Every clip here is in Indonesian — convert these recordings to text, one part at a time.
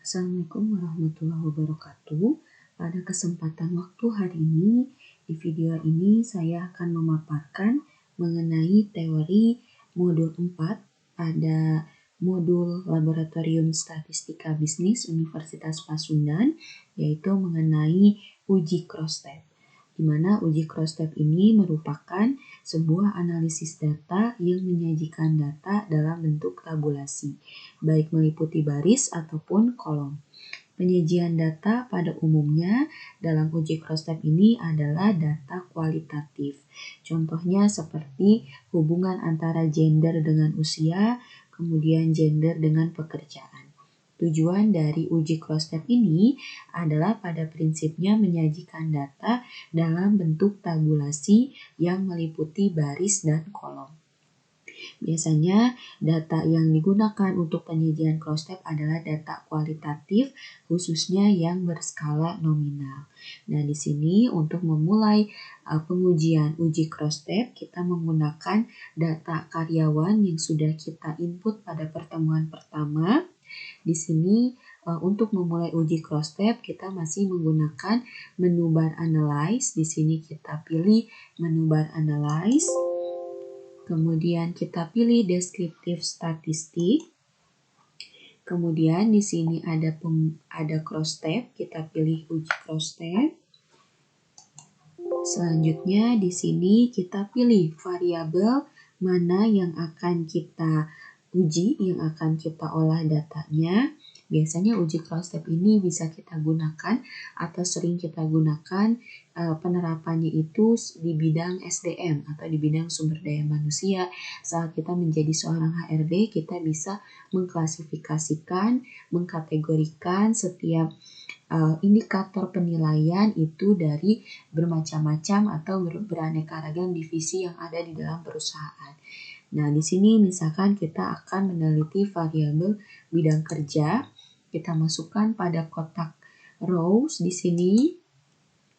Assalamualaikum warahmatullahi wabarakatuh. Pada kesempatan waktu hari ini, di video ini saya akan memaparkan mengenai teori modul 4 pada modul Laboratorium Statistika Bisnis Universitas Pasundan, yaitu mengenai uji cross-tab. Di mana uji cross-tab ini merupakan sebuah analisis data yang menyajikan data dalam bentuk tabulasi, baik meliputi baris ataupun kolom. Penyajian data pada umumnya dalam uji cross-tab ini adalah data kualitatif. Contohnya seperti hubungan antara gender dengan usia, kemudian gender dengan pekerjaan. Tujuan dari uji cross-tab ini adalah pada prinsipnya menyajikan data dalam bentuk tabulasi yang meliputi baris dan kolom. Biasanya data yang digunakan untuk penyajian cross-tab adalah data kualitatif, khususnya yang berskala nominal. Nah, di sini untuk memulai pengujian uji cross-tab, kita menggunakan data karyawan yang sudah kita input pada pertemuan pertama. Di sini untuk memulai uji cross-tab kita masih menggunakan menu bar analyze. Di sini kita pilih menu bar analyze. Kemudian kita pilih deskriptif statistik. Kemudian di sini ada cross-tab, kita pilih uji cross-tab. Selanjutnya di sini kita pilih variabel mana yang akan kita uji, yang akan kita olah datanya. Biasanya uji cross-tab ini bisa kita gunakan atau sering kita gunakan penerapannya itu di bidang SDM atau di bidang sumber daya manusia. Saat kita menjadi seorang HRD, kita bisa mengklasifikasikan, mengkategorikan setiap indikator penilaian itu dari bermacam-macam atau beraneka ragam divisi yang ada di dalam perusahaan. Nah, di sini misalkan kita akan meneliti variabel bidang kerja, kita masukkan pada kotak rows di sini.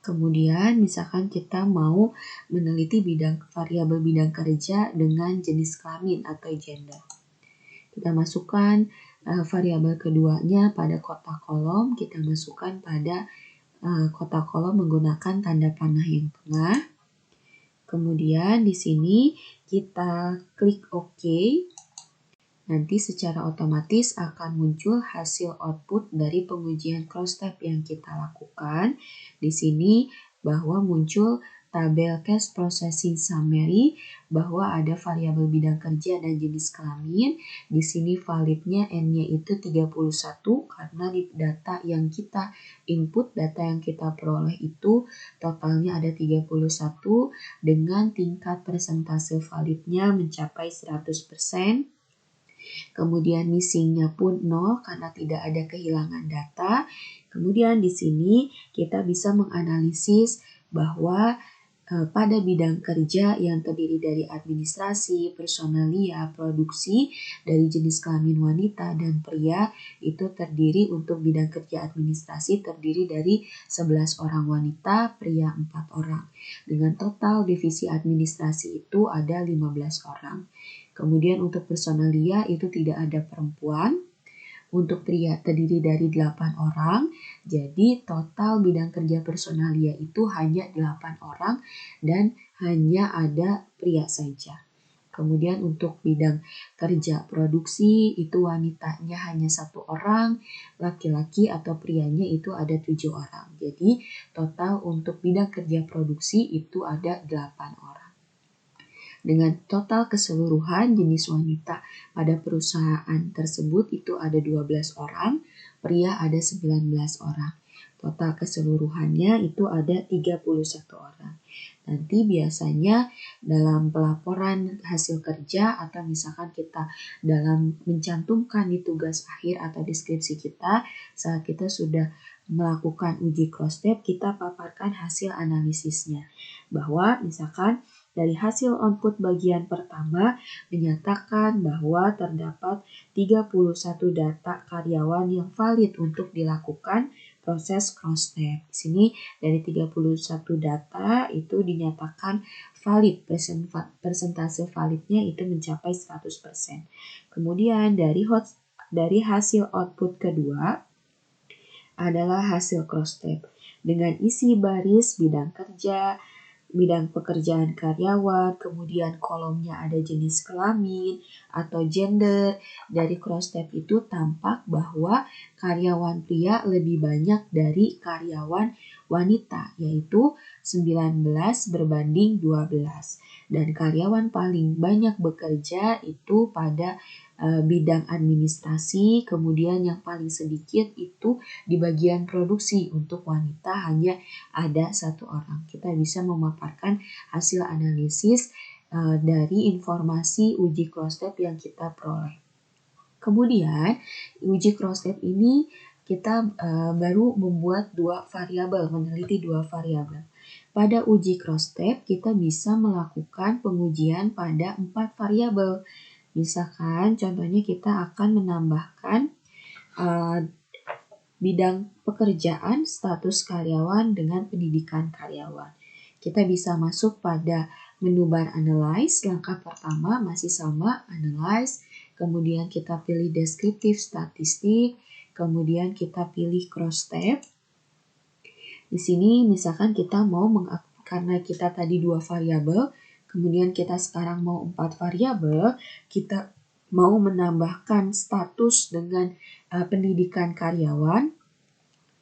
Kemudian misalkan kita mau meneliti variabel bidang kerja dengan jenis kelamin atau gender. Kita masukkan variabel keduanya pada kotak kolom, kita masukkan pada kotak kolom menggunakan tanda panah yang tengah. Kemudian di sini kita klik OK. Nanti secara otomatis akan muncul hasil output dari pengujian cross-tab yang kita lakukan. Di sini bahwa muncul tabel cash processing summary, bahwa ada variabel bidang kerja dan jenis kelamin. Di sini validnya N-nya itu 31 karena di data yang kita input, data yang kita peroleh itu totalnya ada 31 dengan tingkat persentase validnya mencapai 100%. Kemudian missingnya pun 0 karena tidak ada kehilangan data. Kemudian di sini kita bisa menganalisis bahwa pada bidang kerja yang terdiri dari administrasi, personalia, produksi, dari jenis kelamin wanita dan pria, itu terdiri untuk bidang kerja administrasi terdiri dari 11 orang wanita, pria 4 orang. Dengan total divisi administrasi itu ada 15 orang. Kemudian untuk personalia itu tidak ada perempuan. Untuk pria terdiri dari 8 orang, jadi total bidang kerja personalia itu hanya 8 orang dan hanya ada pria saja. Kemudian untuk bidang kerja produksi itu wanitanya hanya 1 orang, laki-laki atau prianya itu ada 7 orang. Jadi total untuk bidang kerja produksi itu ada 8 orang. Dengan total keseluruhan jenis wanita pada perusahaan tersebut itu ada 12 orang, pria ada 19 orang. Total keseluruhannya itu ada 31 orang. Nanti biasanya dalam pelaporan hasil kerja atau misalkan kita dalam mencantumkan di tugas akhir atau deskripsi kita, saat kita sudah melakukan uji cross-tab, kita paparkan hasil analisisnya. Bahwa misalkan dari hasil output bagian pertama dinyatakan bahwa terdapat 31 data karyawan yang valid untuk dilakukan proses cross-tab. Di sini dari 31 data itu dinyatakan valid, persentase validnya itu mencapai 100%. Kemudian dari hasil output kedua adalah hasil cross step dengan isi baris bidang kerja, bidang pekerjaan karyawan, kemudian kolomnya ada jenis kelamin atau gender. Dari cross step itu tampak bahwa karyawan pria lebih banyak dari karyawan wanita, yaitu 19 berbanding 12. Dan karyawan paling banyak bekerja itu pada bidang administrasi, kemudian yang paling sedikit itu di bagian produksi. Untuk wanita hanya ada 1 orang. Kita bisa memaparkan hasil analisis dari informasi uji cross step yang kita peroleh. Kemudian uji cross step ini kita baru membuat 2 variabel, meneliti 2 variabel. Pada uji cross step kita bisa melakukan pengujian pada 4 variabel. Misalkan contohnya kita akan menambahkan bidang pekerjaan, status karyawan dengan pendidikan karyawan. Kita bisa masuk pada menu bar analyze. Langkah pertama masih sama, analyze. Kemudian kita pilih deskriptif statistik. Kemudian kita pilih cross step. Di sini misalkan kita mau karena kita tadi 2 variabel, kemudian kita sekarang mau 4 variabel, kita mau menambahkan status dengan pendidikan karyawan.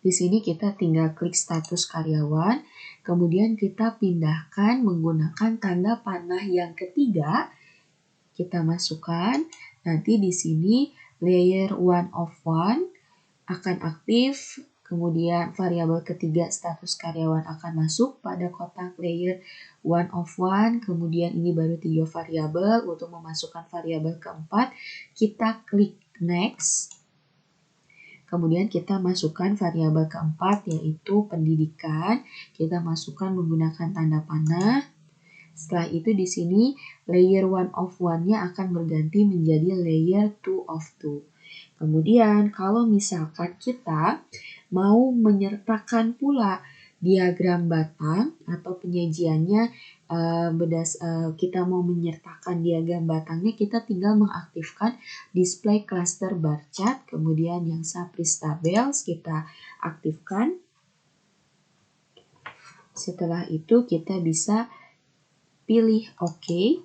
Di sini kita tinggal klik status karyawan, kemudian kita pindahkan menggunakan tanda panah yang ketiga, kita masukkan. Nanti di sini layer 1 of 1 akan aktif, kemudian variabel ketiga status karyawan akan masuk pada kotak layer 1 of 1, kemudian ini baru 3 variabel. Untuk memasukkan variabel keempat, kita klik next. Kemudian kita masukkan variabel keempat yaitu pendidikan. Kita masukkan menggunakan tanda panah. Setelah itu di sini layer 1 of 1-nya akan berganti menjadi layer 2 of 2. Kemudian kalau misalkan kita mau menyertakan pula diagram batang atau penyajiannya, kita mau menyertakan diagram batangnya, kita tinggal mengaktifkan display cluster bar chart, kemudian yang Sapris Tables kita aktifkan. Setelah itu kita bisa pilih OK.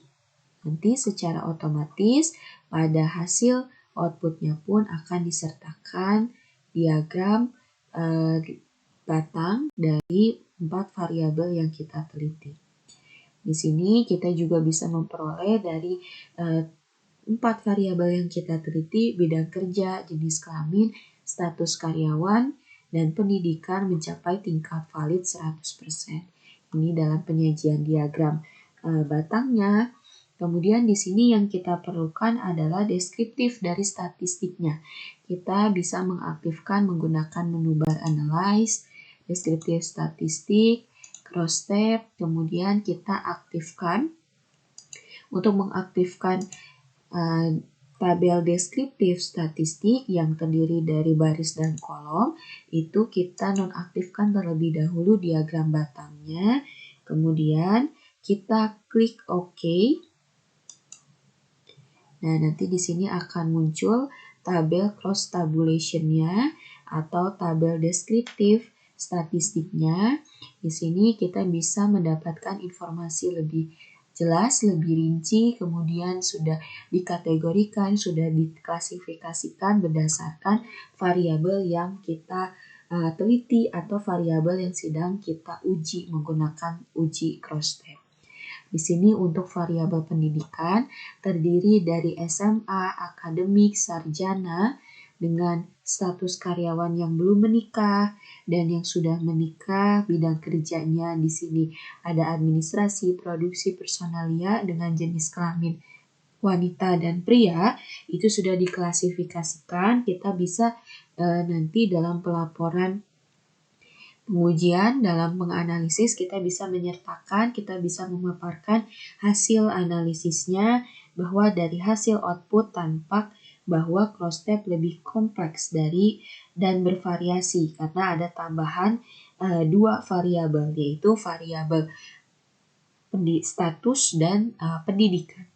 Nanti secara otomatis pada hasil outputnya pun akan disertakan diagram batang dari 4 variabel yang kita teliti. Di sini kita juga bisa memperoleh dari 4 variabel yang kita teliti, bidang kerja, jenis kelamin, status karyawan, dan pendidikan mencapai tingkat valid 100%. Ini dalam penyajian diagram batangnya. Kemudian di sini yang kita perlukan adalah deskriptif dari statistiknya. Kita bisa mengaktifkan menggunakan menu bar analyze, deskriptif statistik, cross step, kemudian kita aktifkan. Untuk mengaktifkan tabel deskriptif statistik yang terdiri dari baris dan kolom, itu kita nonaktifkan terlebih dahulu diagram batangnya. Kemudian kita klik OK. Nah, nanti di sini akan muncul tabel cross tabulation-nya atau tabel deskriptif statistiknya. Di sini kita bisa mendapatkan informasi lebih jelas, lebih rinci, kemudian sudah dikategorikan, sudah diklasifikasikan berdasarkan variabel yang kita teliti atau variabel yang sedang kita uji menggunakan uji cross step. Di sini untuk variabel pendidikan terdiri dari SMA, akademik, sarjana, dengan status karyawan yang belum menikah dan yang sudah menikah. Bidang kerjanya di sini ada administrasi, produksi, personalia dengan jenis kelamin wanita dan pria. Itu sudah diklasifikasikan. Kita bisa nanti dalam pelaporan pengujian, dalam menganalisis kita bisa menyertakan, kita bisa memaparkan hasil analisisnya, bahwa dari hasil output tampak bahwa cross step lebih kompleks dan bervariasi karena ada tambahan 2 variabel, yaitu variabel status dan pendidikan.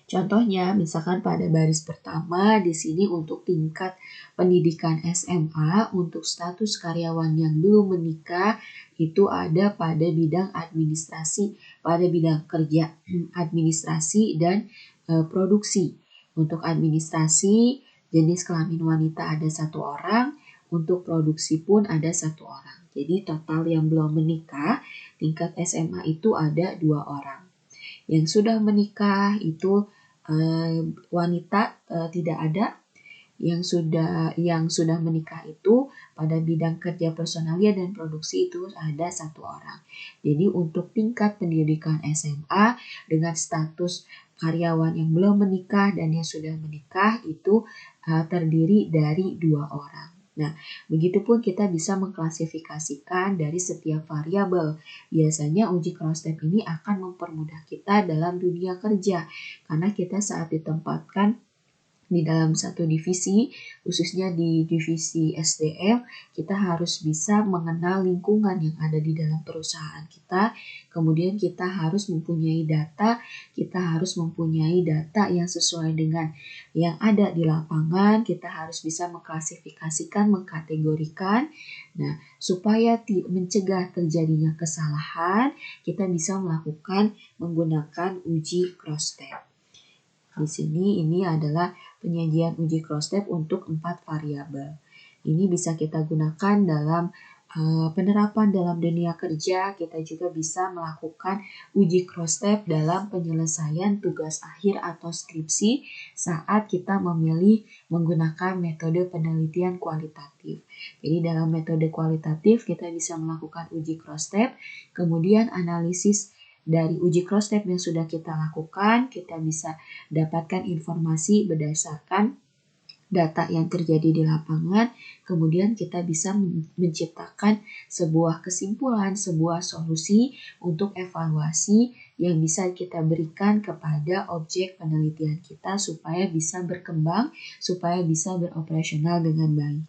Contohnya, misalkan pada baris pertama di sini untuk tingkat pendidikan SMA untuk status karyawan yang belum menikah itu ada pada bidang administrasi, pada bidang kerja, administrasi dan produksi. Untuk administrasi, jenis kelamin wanita ada 1 orang, untuk produksi pun ada 1 orang. Jadi total yang belum menikah tingkat SMA itu ada 2 orang. Yang sudah menikah itu wanita tidak ada. Yang sudah menikah itu pada bidang kerja personalia dan produksi itu ada 1 orang. Jadi untuk tingkat pendidikan SMA dengan status karyawan yang belum menikah dan yang sudah menikah itu terdiri dari 2 orang. Nah, begitupun kita bisa mengklasifikasikan dari setiap variabel. Biasanya uji cross step ini akan mempermudah kita dalam dunia kerja karena kita saat ditempatkan di dalam satu divisi, khususnya di divisi SDM, kita harus bisa mengenal lingkungan yang ada di dalam perusahaan kita. Kemudian kita harus mempunyai data, yang sesuai dengan yang ada di lapangan. Kita harus bisa mengklasifikasikan, mengkategorikan. Nah, supaya mencegah terjadinya kesalahan, kita bisa menggunakan uji cross step. Di sini ini adalah penyajian uji cross step untuk 4 variabel. Ini bisa kita gunakan dalam penerapan dalam dunia kerja. Kita juga bisa melakukan uji cross step dalam penyelesaian tugas akhir atau skripsi saat kita memilih menggunakan metode penelitian kualitatif. Jadi dalam metode kualitatif kita bisa melakukan uji cross step, kemudian analisis dari uji cross step yang sudah kita lakukan, kita bisa dapatkan informasi berdasarkan data yang terjadi di lapangan, kemudian kita bisa menciptakan sebuah kesimpulan, sebuah solusi untuk evaluasi yang bisa kita berikan kepada objek penelitian kita supaya bisa berkembang, supaya bisa beroperasional dengan baik.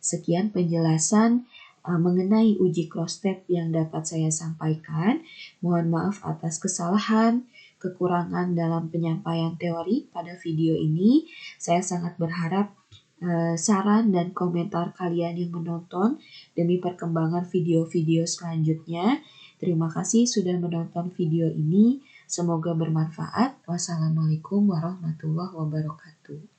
Sekian penjelasan mengenai uji cross step yang dapat saya sampaikan. Mohon maaf atas kesalahan, kekurangan dalam penyampaian teori pada video ini. Saya sangat berharap saran dan komentar kalian yang menonton demi perkembangan video-video selanjutnya. Terima kasih sudah menonton video ini. Semoga bermanfaat. Wassalamualaikum warahmatullahi wabarakatuh.